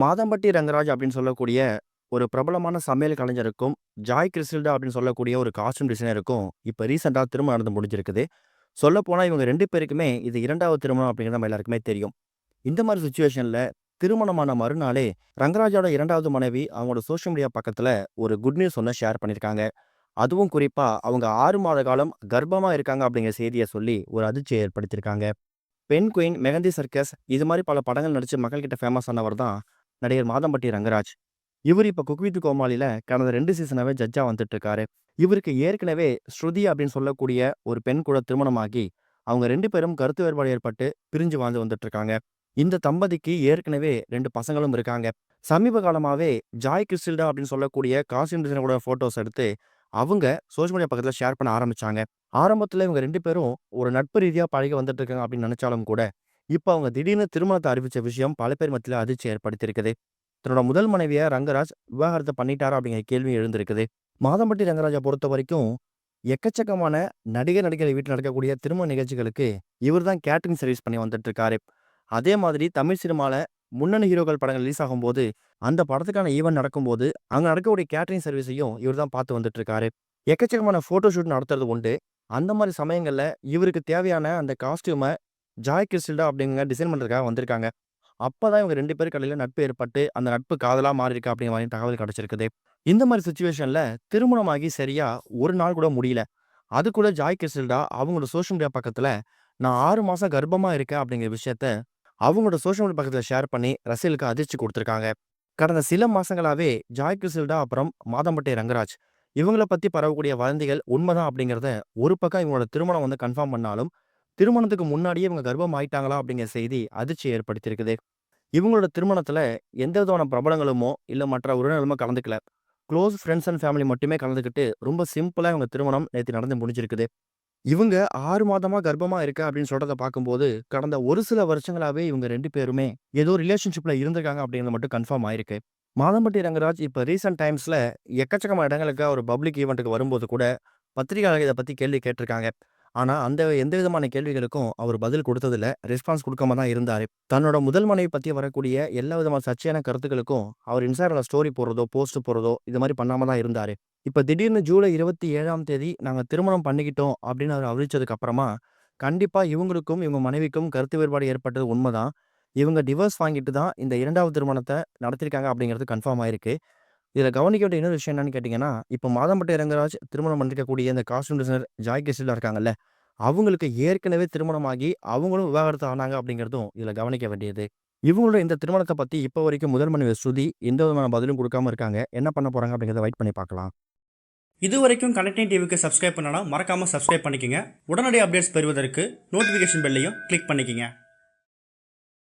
மாதம்பட்டி ரங்கராஜ் அப்படின்னு சொல்லக்கூடிய ஒரு பிரபலமான சமையல் கலைஞருக்கும், ஜாய் கிறிஸ்டில்டா அப்படின்னு சொல்லக்கூடிய ஒரு காஸ்டியூம் டிசைனருக்கும் இப்ப ரீசென்ட்டா திருமணம் நடந்து முடிஞ்சிருக்குது. சொல்லப்போனா இவங்க 2 பேருக்குமே இது 2வது திருமணம் அப்படிங்கிறது நம்ம எல்லாருக்குமே தெரியும். இந்த மாரி சிச்சுவேஷன்ல திருமணமான மறுநாளே ரங்கராஜோட 2வது மனைவி அவங்களோட சோசியல் மீடியா பக்கத்துல ஒரு குட் நியூஸ் ஒண்ண ஷேர் பண்ணியிருக்காங்க. அதுவும் குறிப்பா அவங்க 6 மாத காலம் கர்ப்பமா இருக்காங்க அப்படிங்கிற செய்திய சொல்லி ஒரு அதிர்ச்சிய ஏற்படுத்தியிருக்காங்க. பெண் குயின், மெஹந்தி சர்க்கஸ் இது மாரி பல படங்கள் நடிச்சு மக்கள்கிட்ட ஃபேமஸ் ஆனவர் தான் நடிகர் மாதம்பட்டி ரங்கராஜ். இவரு இப்ப குக் வித் கோமாளில கடந்த 2 சீசனாவே ஜட்ஜா வந்துட்டு இருக்காரு. இவருக்கு ஏற்கனவே ஸ்ருதி அப்படின்னு சொல்லக்கூடிய ஒரு பெண் கூட திருமணமாகி, அவங்க 2 பேரும் கருத்து வேறுபாடு ஏற்பட்டு பிரிஞ்சு வாழ்ந்து வந்துட்டு இருக்காங்க. இந்த தம்பதிக்கு ஏற்கனவே 2 பசங்களும் இருக்காங்க. சமீப காலமாவே ஜாய் கிறிஸ்டில்டா அப்படின்னு சொல்லக்கூடிய காஸ்டியூம் டிசைனரோட ஃபோட்டோஸ் எடுத்து அவங்க சோசியல் மீடியா பக்கத்துல ஷேர் பண்ண ஆரம்பிச்சாங்க. ஆரம்பத்துல இவங்க 2 பேரும் ஒரு நட்பு ரீதியா பழகி வந்துட்டு இருக்காங்க அப்படின்னு நினைச்சாலும் கூட, இப்ப அவங்க திடீர்னு திருமணத்த அறிவிச்ச விஷயம் பல பேர் மத்தியில அதிர்ச்சி ஏற்படுத்தியிருக்குது. தன்னோட முதல் மனைவிய ரங்கராஜ் விவாகரத்து பண்ணிட்டாரா அப்படிங்கிற கேள்வி எழுந்திருக்குது. மாதம்பட்டி ரங்கராஜ பொறுத்தவரைக்கும், எக்கச்சக்கமான நடிகர்கள் வீட்ல நடக்கக்கூடிய திருமண நிகழ்ச்சிகளுக்கு இவர் தான் கேட்டரிங் சர்வீஸ் பண்ணி வந்துட்டு இருக்காரு. அதே மாதிரி தமிழ் சினிமால முன்னணி ஹீரோக்கள் படங்கள் ரிலீஸ் ஆகும்போது, அந்த படத்துக்கான ஈவென்ட் நடக்கும்போது, அங்க நடக்கக்கூடிய கேட்டரிங் சர்வீஸையும் இவர் தான் பார்த்து வந்துட்டு இருக்காரு. எக்கச்சக்கமான ஃபோட்டோ ஷூட் நடத்துறது உண்டு. அந்த மாரி சமயங்கள்ல இவருக்கு தேவையான அந்த காஸ்டியூம ஜாய் கிறிஸ்டில்டா அப்படிங்கிற டிசைன் பண்றதுக்காக வந்திருக்காங்க. அப்பதான் இவங்க 2 பேருக்கு இடையில நட்பு ஏற்பட்டு, அந்த நட்பு காதலா மாறியிருக்கு அப்படிங்கிற மாரி தகவல் கிடைச்சிருக்குது. இந்த மாரி சிச்சுவேஷன்ல திருமணமாகி சரியா 1 நாள் கூட முடியல. அதுக்குள்ள ஜாய் கிறிஸ்டில்டா அவங்களோட சோசியல் மீடியா பக்கத்துல, நான் 6 மாசம் கர்ப்பமா இருக்கேன் அப்படிங்கிற விஷயத்த அவங்களோட சோசியல் மீடியா பக்கத்துல ஷேர் பண்ணி ரசிகர்களுக்கு அதிர்ச்சி குடுத்திருக்காங்க. கடந்த சில மாசங்களாவே ஜாய் கிறிஸ்டில்டா அப்புறம் மாதம்பட்டி ரங்கராஜ் இவங்கள பத்தி பரவக்கூடிய வதந்திகள் உண்மைதான் அப்படிங்கிறத ஒரு பக்கம் இவங்களோட திருமணம் வந்து கன்ஃபார்ம் பண்ணாலும், திருமணத்துக்கு முன்னாடியே இவங்க கர்ப்பம் ஆயிட்டாங்களா அப்படிங்கிற செய்தி அதிர்ச்சிய ஏற்படுத்தியிருக்குது. இவங்களோட திருமணத்துல எந்த விதமான பிரபலங்களுமோ, இல்ல மற்ற உறவினர்களுமோ கலந்துக்கல. குளோஸ் ஃபிரெண்ட்ஸ் அண்ட் ஃபேமிலி மட்டுமே கலந்துக்கிட்டு, ரொம்ப சிம்பிளா இவங்க திருமணம் நேத்து நடந்து முடிஞ்சிருக்குது. இவங்க 6 மாதமா கர்ப்பமா இருக்கேன் அப்படின்னு சொல்றத பார்க்கும்போது, கடந்த ஒரு சில வருஷங்களாவே இவங்க 2 பேருமே ஏதோ ரிலேஷன்ஷிப்ல இருந்திருக்காங்க அப்படிங்கிறது மட்டும் கன்ஃபார்ம் ஆயிருக்கு. மாதம்பட்டி ரங்கராஜ் இப்ப ரீசென்ட் டைம்ஸ்ல எக்கச்சக்கமான இடங்களுக்கு ஒரு பப்ளிக் ஈவென்ட்க்கு வரும்போது கூட, பத்திரிகையாளர்கள் இத பத்தி கேள்வி கேட்டிருக்காங்க. ஆனா, அந்த எந்த விதமான கேள்விகளுக்கும் அவர் பதில் குடுத்ததில்ல. ரெஸ்பான்ஸ் குடுக்காம தான் இருந்தாரு. தன்னோட முதல் மனைவி பத்தி வரக்கூடிய எல்லா விதமான சர்ச்சையான கருத்துக்களுக்கும் அவர் இன்ஸ்டாகிராம்ல ஸ்டோரி போடுறதோ, போஸ்ட் போடுறதோ இது மாரி பண்ணாம தான் இருந்தாரு. இப்ப திடீர்னு ஜூலை 27ஆம் தேதி நாங்க திருமணம் பண்ணிக்கிட்டோம் அப்படின்னு அவர் அறிவிச்சதுக்கு அப்புறமா, கண்டிப்பா இவங்களுக்கும், இவங்க மனைவிக்கும் கருத்து வேறுபாடு ஏற்பட்டது உண்மதான். இவங்க டிவோர்ஸ் வாங்கிட்டு தான் இந்த 2வது திருமணத்த நடத்தியிருக்காங்க அப்படிங்கிறது கன்ஃபார்ம் ஆயிருக்கு. இதுல கவனிக்க வேண்டிய இன்னொரு விஷயம் என்னன்னு கேட்டீங்கன்னா, இப்ப மாதம்பட்டி ரங்கராஜ் திருமணம் பண்ணிருக்கக்கூடிய இந்த காஸ்டியூம் டிசைனர் ஜாய் கிறிஸ்டில்டா இருக்காங்கல்ல, அவங்களுக்கு ஏற்கனவே திருமணமாகி அவங்களும் விவாகரத்து ஆனாங்க அப்படிங்கிறதும் இதுல கவனிக்க வேண்டியது. இவங்களோட இந்த திருமணத்த பத்தி இப்ப வரைக்கும் முதல் மனைவி ஸ்ருதி எந்த விதமான பதிலும் குடுக்காம இருக்காங்க. என்ன பண்ண போறாங்க அப்படிங்கிறத வெயிட் பண்ணி பார்க்கலாம். இதுவரைக்கும் கனெக்டிங் டிவிக்கு சப்ஸ்கிரைப் பண்ணனா மறக்காம சப்ஸ்கிரைப் பண்ணிக்கங்க. உடனடி அப்டேட்ஸ் பெறுவதற்கு நோட்டிஃபிகேஷன் பெல்லையும் கிளிக் பண்ணிக்கங்க.